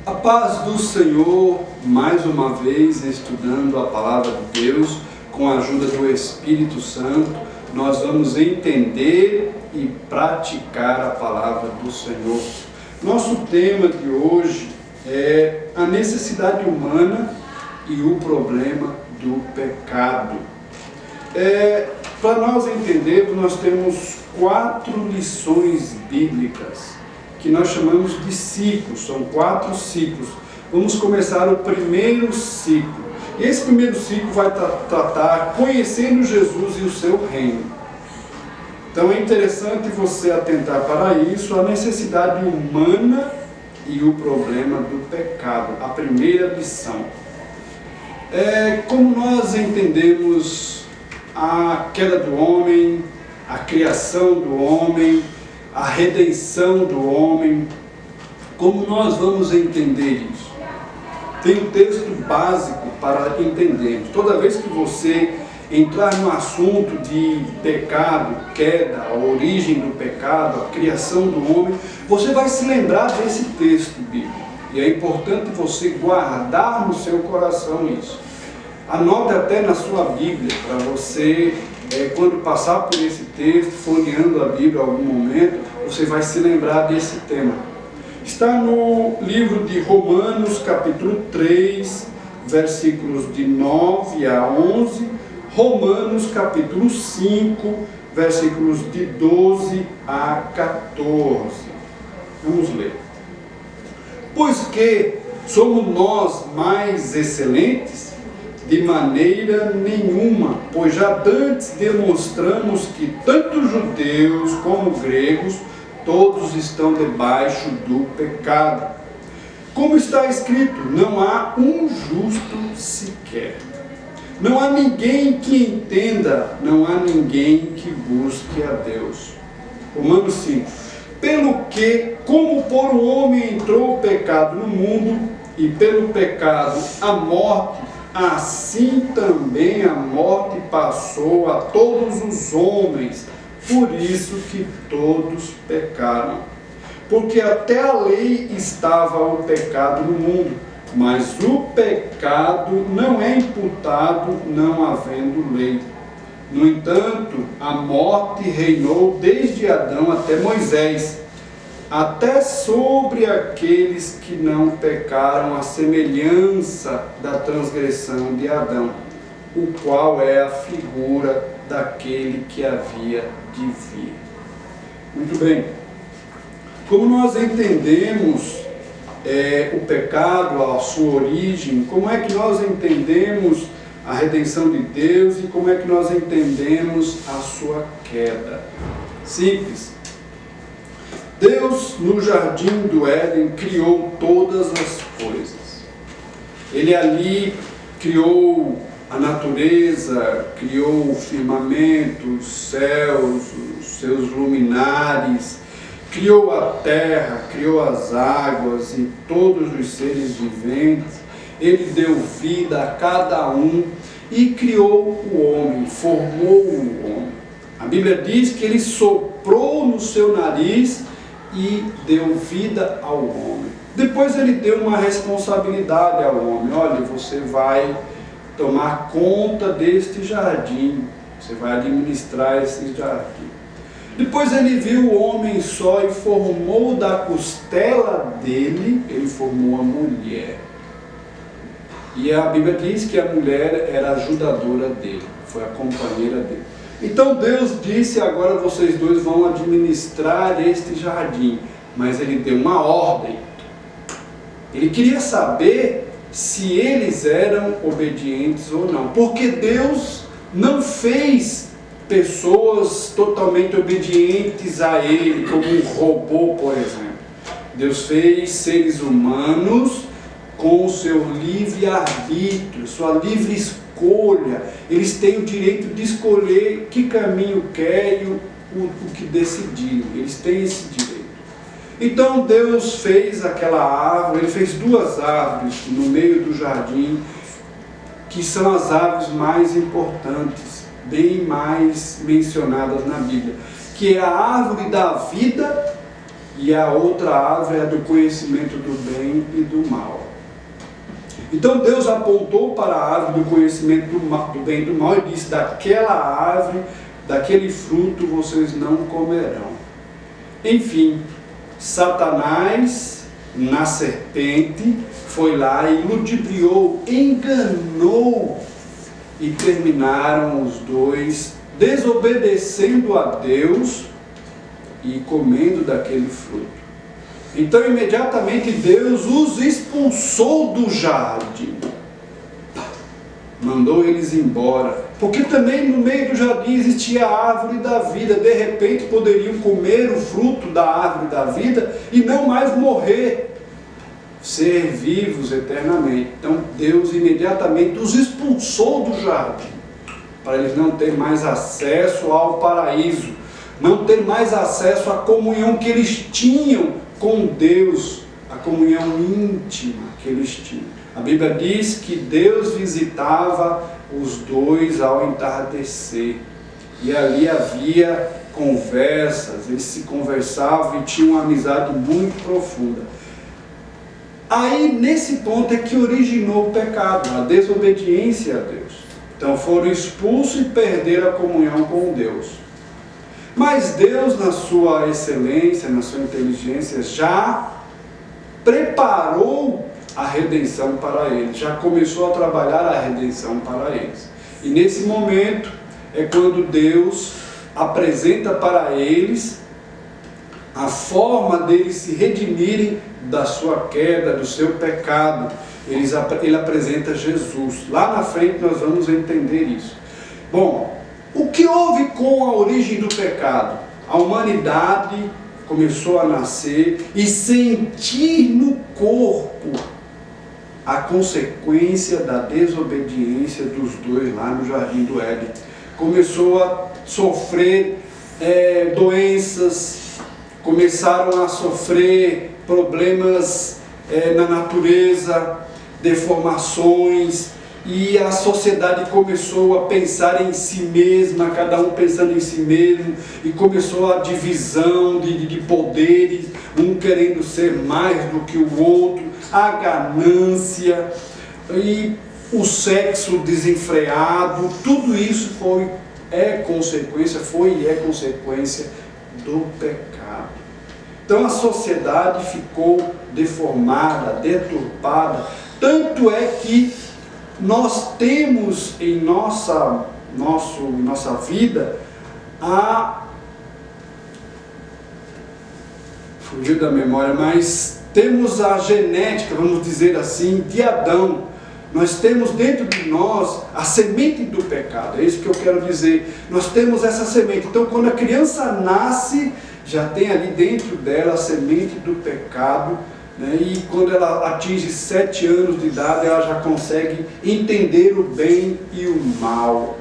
A paz do Senhor, mais uma vez estudando a Palavra de Deus, com a ajuda do Espírito Santo, nós vamos entender e praticar a Palavra do Senhor. Nosso tema de hoje é a necessidade humana e o problema do pecado. Para nós entendermos, nós temos 4 lições bíblicas que nós chamamos de ciclos, são 4 ciclos. Vamos começar o primeiro ciclo. E esse primeiro ciclo vai tratar conhecendo Jesus e o seu reino. Então é interessante você atentar para isso, a necessidade humana e o problema do pecado, a primeira lição. Como nós entendemos a queda do homem, a criação do homem, a redenção do homem, como nós vamos entender isso? Tem um texto básico para entendermos. Toda vez que você entrar no assunto de pecado, queda, a origem do pecado, a criação do homem, você vai se lembrar desse texto bíblico. E é importante você guardar no seu coração isso. Anote até na sua Bíblia, para você, quando passar por esse texto, folheando a Bíblia em algum momento, você vai se lembrar desse tema. Está no livro de Romanos, capítulo 3, versículos de 9 a 11, Romanos, capítulo 5, versículos de 12 a 14. Vamos ler. Pois que somos nós mais excelentes? De maneira nenhuma, pois já dantes demonstramos que tanto judeus como gregos, todos estão debaixo do pecado. Como está escrito, não há um justo sequer. Não há ninguém que entenda, não há ninguém que busque a Deus. Romanos 5. Pelo que, como por um homem entrou o pecado no mundo, e pelo pecado a morte, assim também a morte passou a todos os homens, por isso que todos pecaram. Porque até a lei estava o pecado no mundo, mas o pecado não é imputado não havendo lei. No entanto, a morte reinou desde Adão até Moisés, até sobre aqueles que não pecaram, a semelhança da transgressão de Adão, o qual é a figura daquele que havia de vir. Muito bem. Como nós entendemos o pecado, a sua origem, como é que nós entendemos a redenção de Deus e como é que nós entendemos a sua queda? Simples. Deus, no jardim do Éden, criou todas as coisas. Ele ali criou a natureza, criou o firmamento, os céus, os seus luminares, criou a terra, criou as águas e todos os seres viventes. Ele deu vida a cada um e criou o homem, formou o homem. A Bíblia diz que ele soprou no seu nariz e deu vida ao homem. Depois ele deu uma responsabilidade ao homem. Olha, você vai tomar conta deste jardim, você vai administrar esse jardim. Depois ele viu o homem só e formou da costela dele, ele formou a mulher. E a Bíblia diz que a mulher era a ajudadora dele, foi a companheira dele. Então Deus disse, agora vocês dois vão administrar este jardim. Mas ele deu uma ordem. Ele queria saber se eles eram obedientes ou não. Porque Deus não fez pessoas totalmente obedientes a Ele, como um robô, por exemplo. Deus fez seres humanos com o seu livre-arbítrio, sua livre escolha. Eles têm o direito de escolher que caminho querem, o que decidiram. Eles têm esse direito. Então Deus fez aquela árvore, Ele fez 2 árvores no meio do jardim, que são as árvores mais importantes, bem mais mencionadas na Bíblia, que é a árvore da vida e a outra árvore é a do conhecimento do bem e do mal. Então Deus apontou para a árvore do conhecimento do bem e do mal e disse: daquela árvore, daquele fruto vocês não comerão. Enfim, Satanás, na serpente, foi lá e ludibriou, enganou, e terminaram os dois desobedecendo a Deus e comendo daquele fruto. Então imediatamente Deus os expulsou do jardim, mandou eles embora, porque também no meio do jardim existia a árvore da vida. De repente poderiam comer o fruto da árvore da vida e não mais morrer, ser vivos eternamente. Então Deus imediatamente os expulsou do jardim, para eles não terem mais acesso ao paraíso, não ter mais acesso à comunhão que eles tinham com Deus, a comunhão íntima que eles tinham. A Bíblia diz que Deus visitava os dois ao entardecer, e ali havia conversas, eles se conversavam e tinham uma amizade muito profunda. Aí nesse ponto é que originou o pecado, a desobediência a Deus. Então foram expulsos e perderam a comunhão com Deus. Mas Deus, na sua excelência, na sua inteligência, já preparou a redenção para eles, já começou a trabalhar a redenção para eles. E nesse momento é quando Deus apresenta para eles a forma deles se redimirem da sua queda, do seu pecado. Ele apresenta Jesus. Lá na frente nós vamos entender isso. Bom, o que houve com a origem do pecado? A humanidade começou a nascer e sentir no corpo a consequência da desobediência dos dois lá no Jardim do Éden. Começou a sofrer doenças, começaram a sofrer problemas na natureza, deformações, e a sociedade começou a pensar em si mesma, cada um pensando em si mesmo, e começou a divisão de poderes, um querendo ser mais do que o outro, a ganância e o sexo desenfreado. Tudo isso foi e é consequência do pecado. Então a sociedade ficou deformada, deturpada, tanto é que nós temos em nossa vida fugiu da memória, mas temos a genética, vamos dizer assim, de Adão. Nós temos dentro de nós a semente do pecado, é isso que eu quero dizer. Nós temos essa semente. Então quando a criança nasce, já tem ali dentro dela a semente do pecado, né? E quando ela atinge 7 anos de idade, ela já consegue entender o bem e o mal.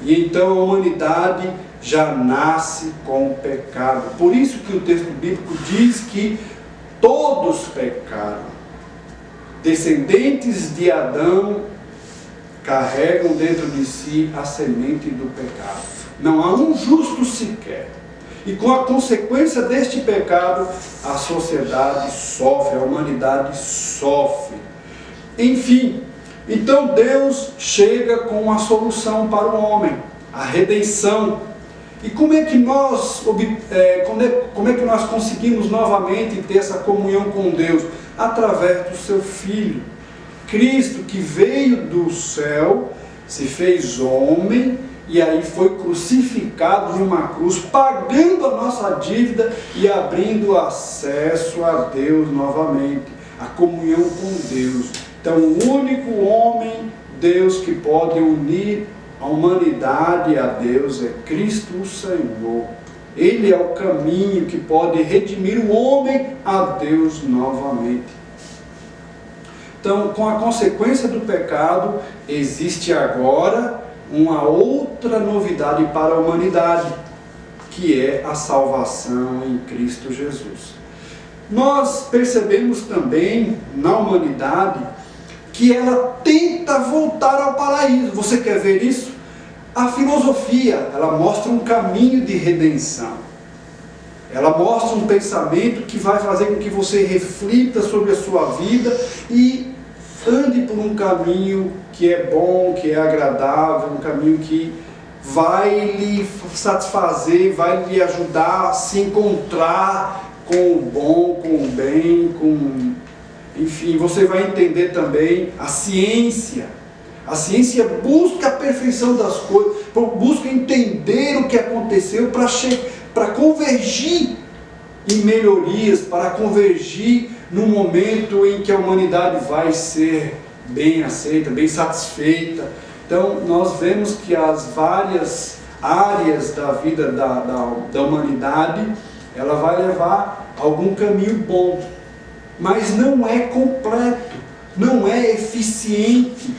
E então a humanidade já nasce com o pecado. Por isso que o texto bíblico diz que todos pecaram. Descendentes de Adão carregam dentro de si a semente do pecado. Não há um justo sequer. E com a consequência deste pecado, a sociedade sofre, a humanidade sofre. Enfim, então Deus chega com uma solução para o homem, a redenção. E como é que nós conseguimos novamente ter essa comunhão com Deus? Através do seu Filho, Cristo, que veio do céu, se fez homem, e aí foi crucificado numa cruz, pagando a nossa dívida e abrindo acesso a Deus novamente, a comunhão com Deus. Então o único homem, Deus, que pode unir a humanidade a Deus é Cristo o Senhor. Ele é o caminho que pode redimir o homem a Deus novamente. Então, com a consequência do pecado, existe agora uma outra novidade para a humanidade, que é a salvação em Cristo Jesus. Nós percebemos também na humanidade que ela tenta voltar ao paraíso. Você quer ver isso? A filosofia, ela mostra um caminho de redenção. Ela mostra um pensamento que vai fazer com que você reflita sobre a sua vida e ande por um caminho que é bom, que é agradável, um caminho que vai lhe satisfazer, vai lhe ajudar a se encontrar com o bom, com o bem, enfim, você vai entender também a ciência. A ciência busca a perfeição das coisas, busca entender o que aconteceu para convergir em melhorias, para convergir num momento em que a humanidade vai ser bem aceita, bem satisfeita. Então, nós vemos que as várias áreas da vida da humanidade, ela vai levar algum caminho bom, mas não é completo, não é eficiente.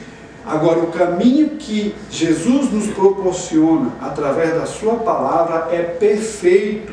Agora, o caminho que Jesus nos proporciona através da sua palavra é perfeito.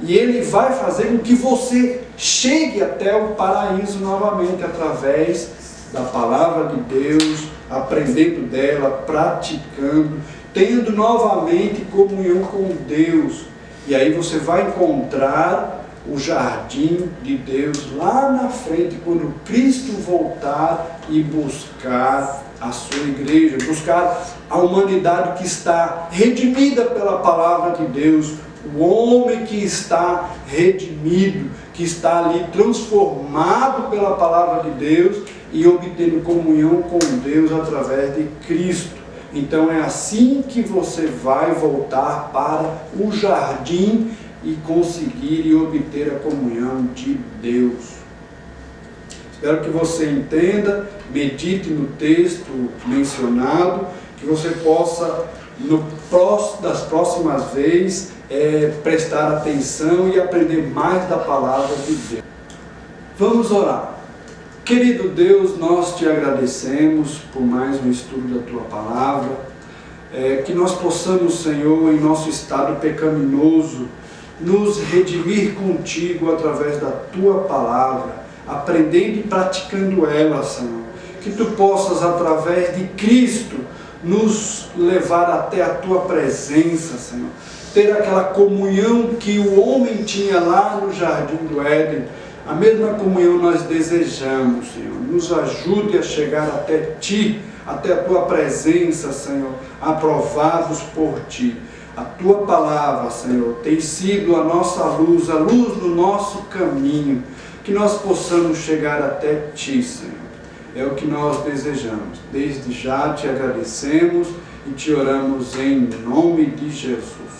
E ele vai fazer com que você chegue até o paraíso novamente através da palavra de Deus, aprendendo dela, praticando, tendo novamente comunhão com Deus. E aí você vai encontrar o jardim de Deus lá na frente, quando Cristo voltar e buscar a sua igreja, buscar a humanidade que está redimida pela palavra de Deus, o homem que está redimido, que está ali transformado pela palavra de Deus e obtendo comunhão com Deus através de Cristo. Então é assim que você vai voltar para o jardim e conseguir e obter a comunhão de Deus. Espero que você entenda, medite no texto mencionado, que você possa, das próximas vezes, prestar atenção e aprender mais da palavra de Deus. Vamos orar. Querido Deus, nós te agradecemos por mais um estudo da tua palavra, que nós possamos, Senhor, em nosso estado pecaminoso, nos redimir contigo através da tua palavra, aprendendo e praticando ela, Senhor. Que tu possas, através de Cristo, nos levar até a tua presença, Senhor. Ter aquela comunhão que o homem tinha lá no jardim do Éden. A mesma comunhão nós desejamos, Senhor. Nos ajude a chegar até ti, até a tua presença, Senhor, aprovados por ti. A tua palavra, Senhor, tem sido a nossa luz, a luz no nosso caminho. Que nós possamos chegar até ti, Senhor. É o que nós desejamos. Desde já te agradecemos e te oramos em nome de Jesus.